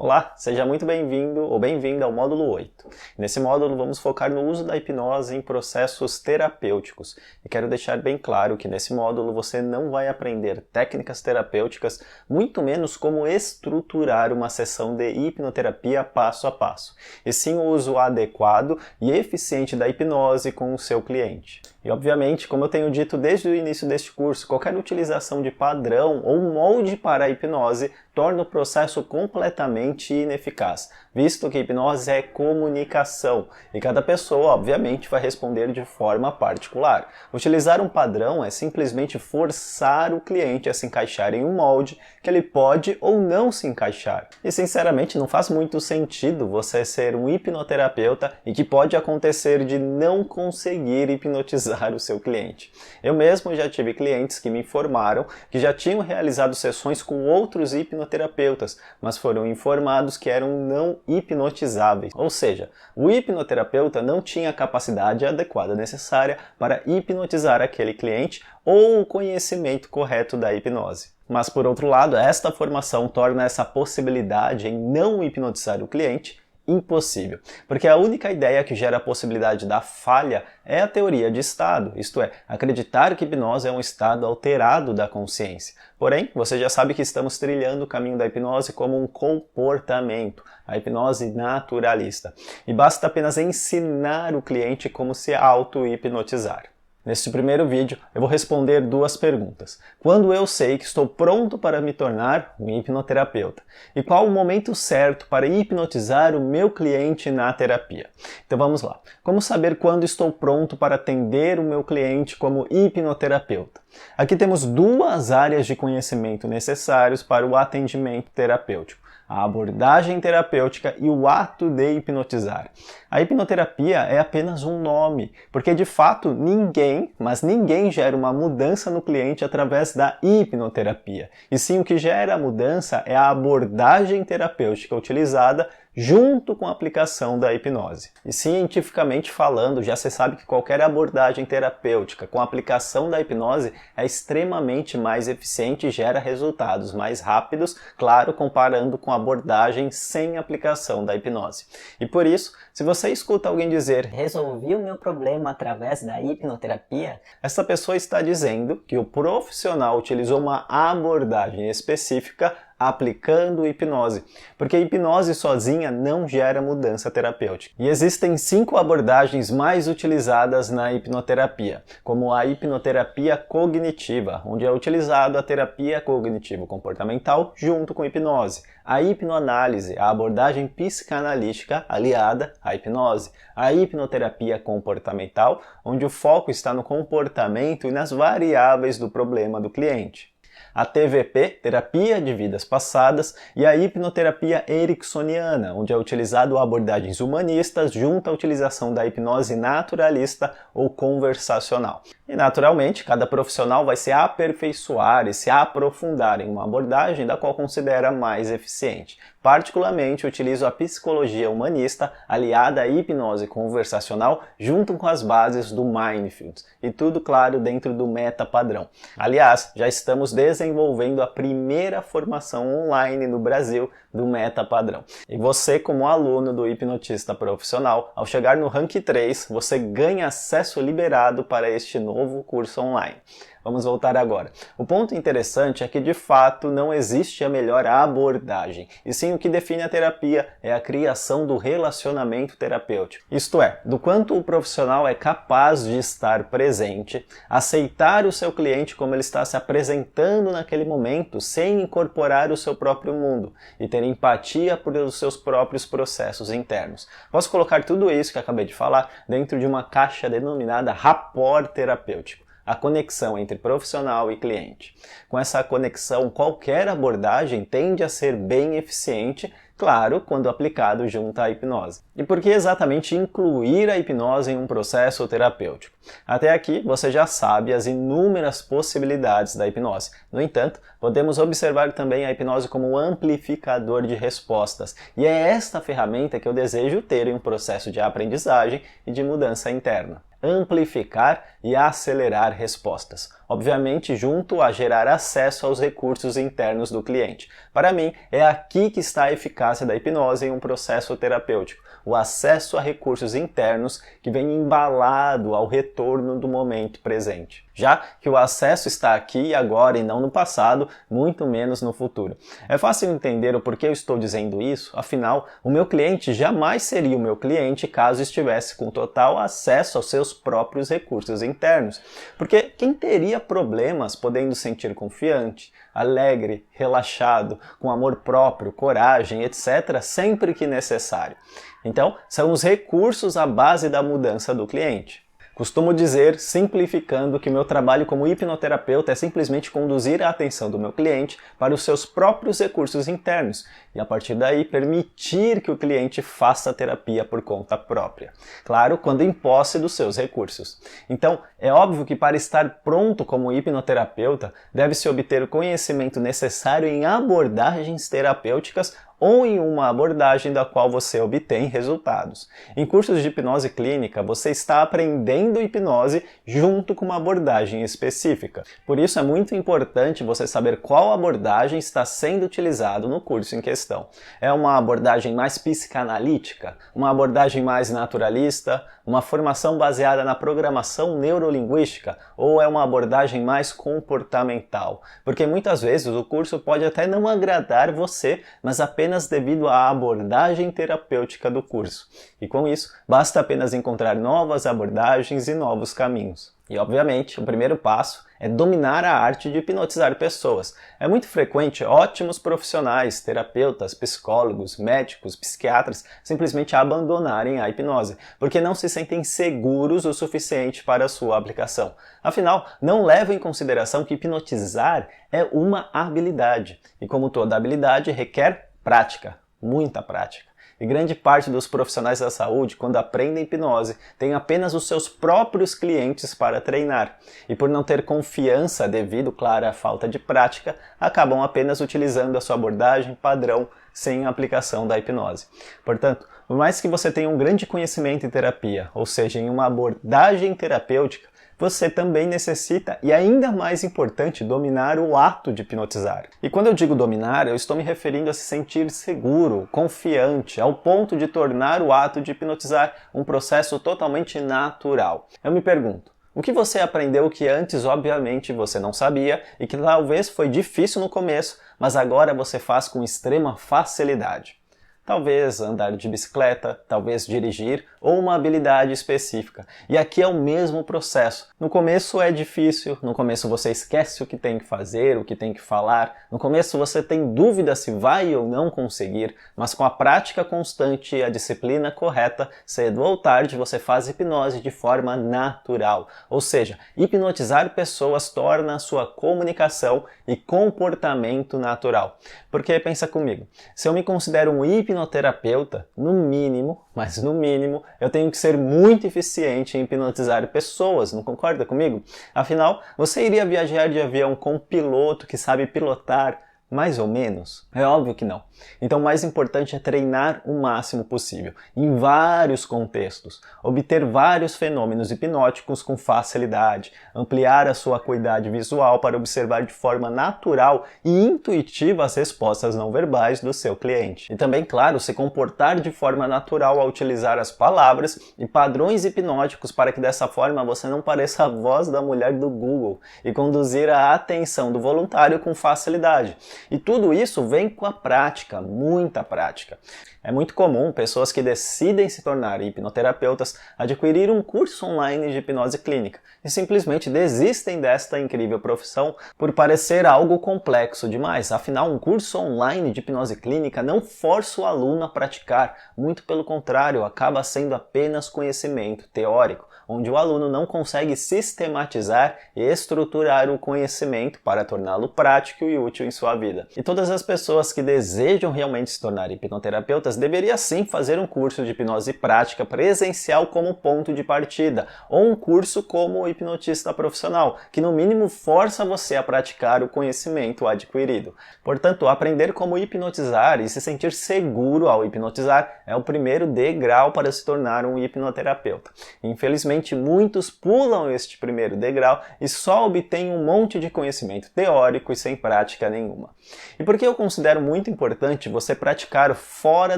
Olá, seja muito bem-vindo ou bem-vinda ao módulo 8. Nesse módulo vamos focar no uso da hipnose em processos terapêuticos. E quero deixar bem claro que nesse módulo você não vai aprender técnicas terapêuticas, muito menos como estruturar uma sessão de hipnoterapia passo a passo, e sim o uso adequado e eficiente da hipnose com o seu cliente. E obviamente, como eu tenho dito desde o início deste curso, qualquer utilização de padrão ou molde para a hipnose torna o processo completamente ineficaz, visto que a hipnose é comunicação e cada pessoa, obviamente, vai responder de forma particular. Utilizar um padrão é simplesmente forçar o cliente a se encaixar em um molde que ele pode ou não se encaixar. E sinceramente não faz muito sentido você ser um hipnoterapeuta e que pode acontecer de não conseguir hipnotizar o seu cliente. Eu mesmo já tive clientes que me informaram que já tinham realizado sessões com outros hipnoterapeutas, mas foram informados que eram não hipnotizáveis. Ou seja, o hipnoterapeuta não tinha a capacidade adequada necessária para hipnotizar aquele cliente ou o conhecimento correto da hipnose. Mas por outro lado, esta formação torna essa possibilidade em não hipnotizar o cliente impossível, porque a única ideia que gera a possibilidade da falha é a teoria de estado, isto é, acreditar que hipnose é um estado alterado da consciência. Porém, você já sabe que estamos trilhando o caminho da hipnose como um comportamento, a hipnose naturalista, e basta apenas ensinar o cliente como se auto-hipnotizar. Neste primeiro vídeo, eu vou responder duas perguntas. Quando eu sei que estou pronto para me tornar um hipnoterapeuta? E qual o momento certo para hipnotizar o meu cliente na terapia? Então vamos lá. Como saber quando estou pronto para atender o meu cliente como hipnoterapeuta? Aqui temos duas áreas de conhecimento necessários para o atendimento terapêutico: a abordagem terapêutica e o ato de hipnotizar. A hipnoterapia é apenas um nome, porque de fato ninguém gera uma mudança no cliente através da hipnoterapia. E sim, o que gera a mudança é a abordagem terapêutica utilizada junto com a aplicação da hipnose. E cientificamente falando, já se sabe que qualquer abordagem terapêutica com a aplicação da hipnose é extremamente mais eficiente e gera resultados mais rápidos, claro, comparando com a abordagem sem aplicação da hipnose. E por isso, se você escuta alguém dizer "resolvi o meu problema através da hipnoterapia", essa pessoa está dizendo que o profissional utilizou uma abordagem específica aplicando hipnose, porque a hipnose sozinha não gera mudança terapêutica. E existem 5 abordagens mais utilizadas na hipnoterapia, como a hipnoterapia cognitiva, onde é utilizado a terapia cognitivo-comportamental junto com hipnose, a hipnoanálise, a abordagem psicanalítica aliada à hipnose, a hipnoterapia comportamental, onde o foco está no comportamento e nas variáveis do problema do cliente, a TVP, Terapia de Vidas Passadas, e a hipnoterapia ericksoniana, onde é utilizado abordagens humanistas junto à utilização da hipnose naturalista ou conversacional. E naturalmente, cada profissional vai se aperfeiçoar e se aprofundar em uma abordagem da qual considera mais eficiente. Particularmente, utilizo a psicologia humanista aliada à hipnose conversacional junto com as bases do Mindfields. E tudo, claro, dentro do meta padrão. Aliás, já estamos desenvolvendo a primeira formação online no Brasil do meta padrão. E você, como aluno do hipnotista profissional, ao chegar no Rank 3, você ganha acesso liberado para este novo curso online. Vamos voltar agora. O ponto interessante é que, de fato, não existe a melhor abordagem, e sim o que define a terapia é a criação do relacionamento terapêutico. Isto é, do quanto o profissional é capaz de estar presente, aceitar o seu cliente como ele está se apresentando naquele momento, sem incorporar o seu próprio mundo, e ter empatia pelos seus próprios processos internos. Posso colocar tudo isso que acabei de falar dentro de uma caixa denominada rapport terapêutico, a conexão entre profissional e cliente. Com essa conexão, qualquer abordagem tende a ser bem eficiente, claro, quando aplicado junto à hipnose. E por que exatamente incluir a hipnose em um processo terapêutico? Até aqui você já sabe as inúmeras possibilidades da hipnose. No entanto, podemos observar também a hipnose como um amplificador de respostas, e é esta ferramenta que eu desejo ter em um processo de aprendizagem e de mudança interna. amplificar e acelerar respostas. Obviamente, junto a gerar acesso aos recursos internos do cliente. Para mim, é aqui que está a eficácia da hipnose em um processo terapêutico. O acesso a recursos internos que vem embalado ao retorno do momento presente. Já que o acesso está aqui e agora e não no passado, muito menos no futuro. É fácil entender o porquê eu estou dizendo isso, afinal, o meu cliente jamais seria o meu cliente caso estivesse com total acesso aos seus próprios recursos internos. Porque quem teria problemas podendo sentir confiante, alegre, relaxado, com amor próprio, coragem, etc., sempre que necessário? Então, são os recursos a base da mudança do cliente. Costumo dizer, simplificando, que meu trabalho como hipnoterapeuta é simplesmente conduzir a atenção do meu cliente para os seus próprios recursos internos e, a partir daí, permitir que o cliente faça a terapia por conta própria. Claro, quando em posse dos seus recursos. Então, é óbvio que para estar pronto como hipnoterapeuta, deve-se obter o conhecimento necessário em abordagens terapêuticas ou em uma abordagem da qual você obtém resultados. Em cursos de hipnose clínica, você está aprendendo hipnose junto com uma abordagem específica. Por isso é muito importante você saber qual abordagem está sendo utilizado no curso em questão. É uma abordagem mais psicanalítica? Uma abordagem mais naturalista? Uma formação baseada na programação neurolinguística? Ou é uma abordagem mais comportamental? Porque muitas vezes o curso pode até não agradar você, mas apenas devido à abordagem terapêutica do curso. E com isso, basta apenas encontrar novas abordagens e novos caminhos. E obviamente, o primeiro passo é dominar a arte de hipnotizar pessoas. É muito frequente ótimos profissionais, terapeutas, psicólogos, médicos, psiquiatras simplesmente abandonarem a hipnose, porque não se sentem seguros o suficiente para a sua aplicação. Afinal, não levam em consideração que hipnotizar é uma habilidade, e como toda habilidade requer prática, muita prática. E grande parte dos profissionais da saúde, quando aprendem hipnose, tem apenas os seus próprios clientes para treinar. E por não ter confiança devido, claro, à falta de prática, acabam apenas utilizando a sua abordagem padrão sem a aplicação da hipnose. Portanto, por mais que você tenha um grande conhecimento em terapia, ou seja, em uma abordagem terapêutica, você também necessita, e ainda mais importante, dominar o ato de hipnotizar. E quando eu digo dominar, eu estou me referindo a se sentir seguro, confiante, ao ponto de tornar o ato de hipnotizar um processo totalmente natural. Eu me pergunto, o que você aprendeu que antes, obviamente, você não sabia e que talvez foi difícil no começo, mas agora você faz com extrema facilidade? Talvez andar de bicicleta, talvez dirigir ou uma habilidade específica. E aqui é o mesmo processo. No começo é difícil, no começo você esquece o que tem que fazer, o que tem que falar. No começo você tem dúvida se vai ou não conseguir, mas com a prática constante e a disciplina correta, cedo ou tarde você faz hipnose de forma natural. Ou seja, hipnotizar pessoas torna a sua comunicação e comportamento natural. Porque pensa comigo, se eu me considero um hipnoterapeuta, no mínimo, mas no mínimo, eu tenho que ser muito eficiente em hipnotizar pessoas, não concorda comigo? Afinal, você iria viajar de avião com um piloto que sabe pilotar mais ou menos? É óbvio que não. Então o mais importante é treinar o máximo possível, em vários contextos, obter vários fenômenos hipnóticos com facilidade, ampliar a sua acuidade visual para observar de forma natural e intuitiva as respostas não verbais do seu cliente. E também, claro, se comportar de forma natural ao utilizar as palavras e padrões hipnóticos para que dessa forma você não pareça a voz da mulher do Google e conduzir a atenção do voluntário com facilidade. E tudo isso vem com a prática, muita prática. É muito comum pessoas que decidem se tornar hipnoterapeutas adquirir um curso online de hipnose clínica e simplesmente desistem desta incrível profissão por parecer algo complexo demais. Afinal, um curso online de hipnose clínica não força o aluno a praticar, muito pelo contrário, acaba sendo apenas conhecimento teórico, onde o aluno não consegue sistematizar e estruturar o conhecimento para torná-lo prático e útil em sua vida. E todas as pessoas que desejam realmente se tornar hipnoterapeutas deveriam sim fazer um curso de hipnose prática presencial como ponto de partida, ou um curso como hipnotista profissional, que no mínimo força você a praticar o conhecimento adquirido. Portanto, aprender como hipnotizar e se sentir seguro ao hipnotizar é o primeiro degrau para se tornar um hipnoterapeuta. Infelizmente, Infelizmente, muitos pulam este primeiro degrau e só obtêm um monte de conhecimento teórico e sem prática nenhuma. E por que eu considero muito importante você praticar fora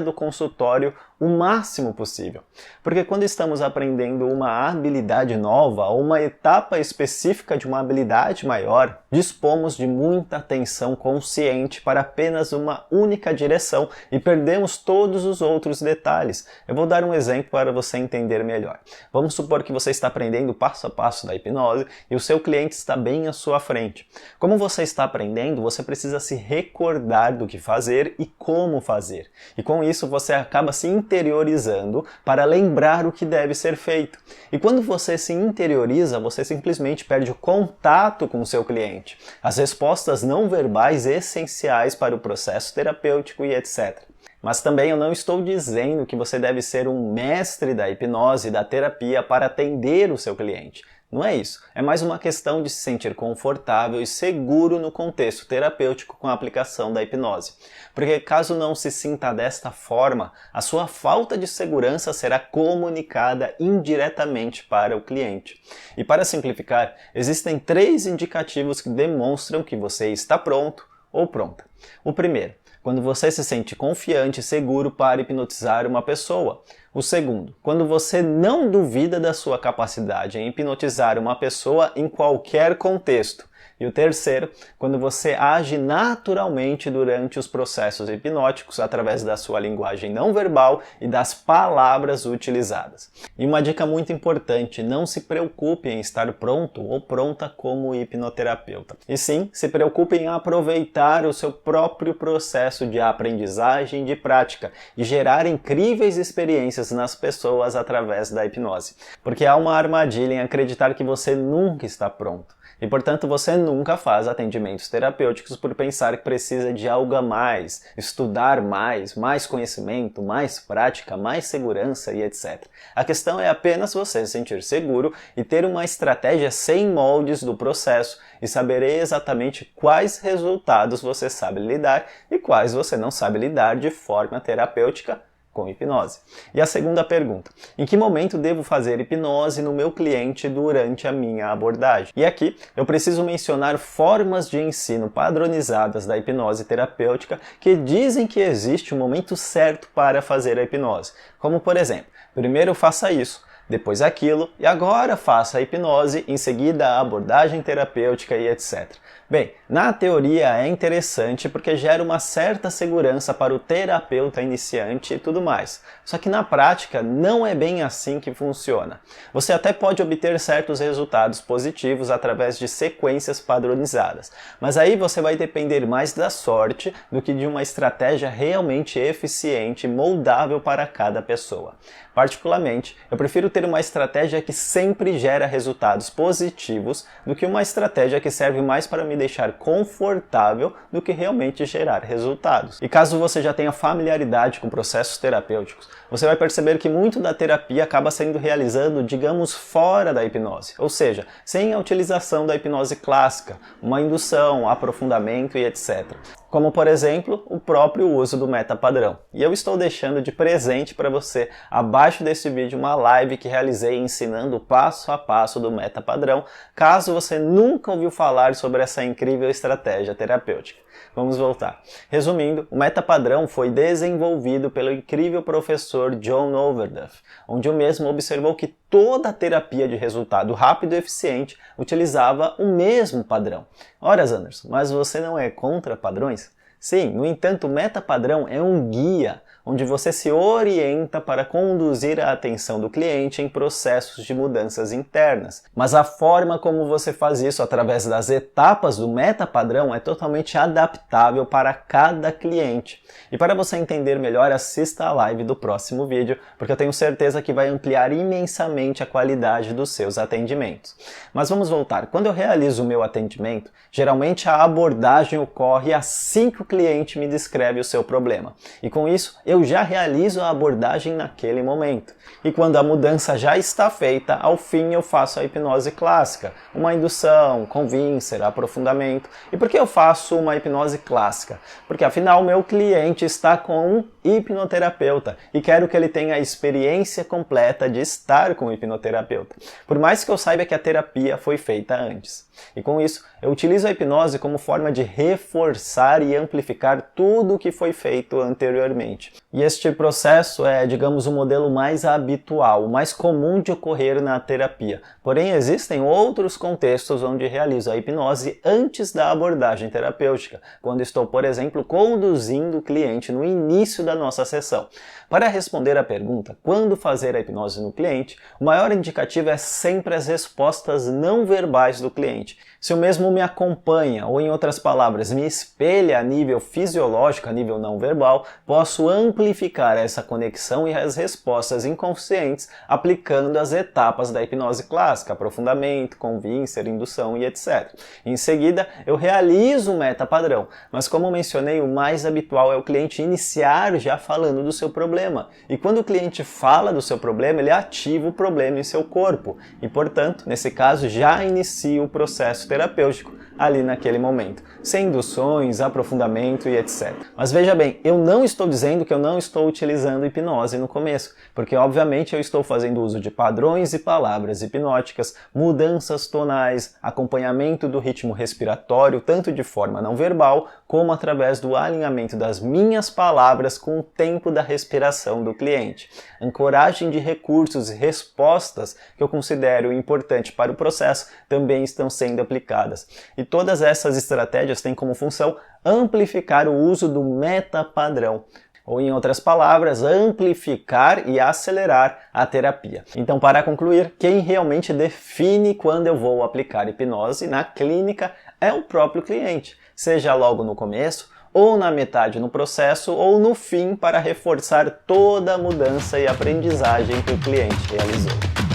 do consultório o máximo possível? Porque quando estamos aprendendo uma habilidade nova ou uma etapa específica de uma habilidade maior, dispomos de muita atenção consciente para apenas uma única direção e perdemos todos os outros detalhes. Eu vou dar um exemplo para você entender melhor. Vamos supor que você está aprendendo passo a passo da hipnose e o seu cliente está bem à sua frente. Como você está aprendendo, você precisa se recordar do que fazer e como fazer. E com isso você acaba se interiorizando para lembrar o que deve ser feito. E quando você se interioriza, você simplesmente perde o contato com o seu cliente, as respostas não verbais essenciais para o processo terapêutico e etc. Mas também eu não estou dizendo que você deve ser um mestre da hipnose e da terapia para atender o seu cliente. Não é isso. É mais uma questão de se sentir confortável e seguro no contexto terapêutico com a aplicação da hipnose. Porque caso não se sinta desta forma, a sua falta de segurança será comunicada indiretamente para o cliente. E para simplificar, existem 3 indicativos que demonstram que você está pronto ou pronta. O primeiro, quando você se sente confiante e seguro para hipnotizar uma pessoa. O segundo, quando você não duvida da sua capacidade em hipnotizar uma pessoa em qualquer contexto. E o terceiro, quando você age naturalmente durante os processos hipnóticos através da sua linguagem não verbal e das palavras utilizadas. E uma dica muito importante, não se preocupe em estar pronto ou pronta como hipnoterapeuta. E sim, se preocupe em aproveitar o seu próprio processo de aprendizagem e de prática e gerar incríveis experiências nas pessoas através da hipnose. Porque há uma armadilha em acreditar que você nunca está pronto. E, portanto, você nunca faz atendimentos terapêuticos por pensar que precisa de algo a mais, estudar mais conhecimento, mais prática, mais segurança e etc. A questão é apenas você se sentir seguro e ter uma estratégia sem moldes do processo e saber exatamente quais resultados você sabe lidar e quais você não sabe lidar de forma terapêutica com hipnose. E a segunda pergunta, em que momento devo fazer hipnose no meu cliente durante a minha abordagem? E aqui eu preciso mencionar formas de ensino padronizadas da hipnose terapêutica que dizem que existe um momento certo para fazer a hipnose. Como por exemplo, primeiro faça isso, depois aquilo e agora faça a hipnose, em seguida a abordagem terapêutica e etc. Bem, na teoria é interessante porque gera uma certa segurança para o terapeuta iniciante e tudo mais. Só que na prática não é bem assim que funciona. Você até pode obter certos resultados positivos através de sequências padronizadas, mas aí você vai depender mais da sorte do que de uma estratégia realmente eficiente e moldável para cada pessoa. Particularmente, eu prefiro ter uma estratégia que sempre gera resultados positivos do que uma estratégia que serve mais para me deixar confortável do que realmente gerar resultados. E caso você já tenha familiaridade com processos terapêuticos, você vai perceber que muito da terapia acaba sendo realizado, digamos, fora da hipnose, ou seja, sem a utilização da hipnose clássica, uma indução, aprofundamento e etc. Como, por exemplo, o próprio uso do metapadrão. E eu estou deixando de presente para você, abaixo desse vídeo, uma live que realizei ensinando passo a passo do metapadrão, caso você nunca ouviu falar sobre essa incrível estratégia terapêutica. Vamos voltar. Resumindo, o metapadrão foi desenvolvido pelo incrível professor John Overduff, onde o mesmo observou que toda a terapia de resultado rápido e eficiente utilizava o mesmo padrão. Ora, Anderson, mas você não é contra padrões? Sim, no entanto, o metapadrão é um guia onde você se orienta para conduzir a atenção do cliente em processos de mudanças internas. Mas a forma como você faz isso através das etapas do metapadrão é totalmente adaptável para cada cliente. E para você entender melhor, assista a live do próximo vídeo, porque eu tenho certeza que vai ampliar imensamente a qualidade dos seus atendimentos. Mas vamos voltar. Quando eu realizo o meu atendimento, geralmente a abordagem ocorre assim que o cliente me descreve o seu problema. E com isso, eu eu já realizo a abordagem naquele momento. E quando a mudança já está feita, ao fim eu faço a hipnose clássica, uma indução, convincer, aprofundamento. E por que eu faço uma hipnose clássica? Porque afinal meu cliente está com um hipnoterapeuta e quero que ele tenha a experiência completa de estar com o hipnoterapeuta, por mais que eu saiba que a terapia foi feita antes. E com isso, eu utilizo a hipnose como forma de reforçar e amplificar tudo o que foi feito anteriormente. E este processo é, digamos, o modelo mais habitual, o mais comum de ocorrer na terapia. Porém, existem outros contextos onde realizo a hipnose antes da abordagem terapêutica, quando estou, por exemplo, conduzindo o cliente no início da nossa sessão. Para responder à pergunta, quando fazer a hipnose no cliente, o maior indicativo é sempre as respostas não verbais do cliente. Se o mesmo me acompanha, ou em outras palavras, me espelha a nível fisiológico, a nível não verbal, posso amplificar essa conexão e as respostas inconscientes aplicando as etapas da hipnose clássica, aprofundamento, convincer, indução e etc. Em seguida, eu realizo o meta-padrão, mas como mencionei, o mais habitual é o cliente iniciar já falando do seu problema. E quando o cliente fala do seu problema, ele ativa o problema em seu corpo e, portanto, nesse caso, já inicia o processo terapêutico ali naquele momento, sem induções, aprofundamento e etc. Mas veja bem, eu não estou dizendo que eu não estou utilizando hipnose no começo, porque obviamente eu estou fazendo uso de padrões e palavras hipnóticas, mudanças tonais, acompanhamento do ritmo respiratório, tanto de forma não verbal, como através do alinhamento das minhas palavras com o tempo da respiração do cliente. Ancoragem de recursos e respostas que eu considero importante para o processo também estão sendo aplicadas. E todas essas estratégias têm como função amplificar o uso do meta-padrão, ou em outras palavras, amplificar e acelerar a terapia. Então, para concluir, quem realmente define quando eu vou aplicar hipnose na clínica é o próprio cliente, seja logo no começo, ou na metade no processo, ou no fim para reforçar toda a mudança e aprendizagem que o cliente realizou.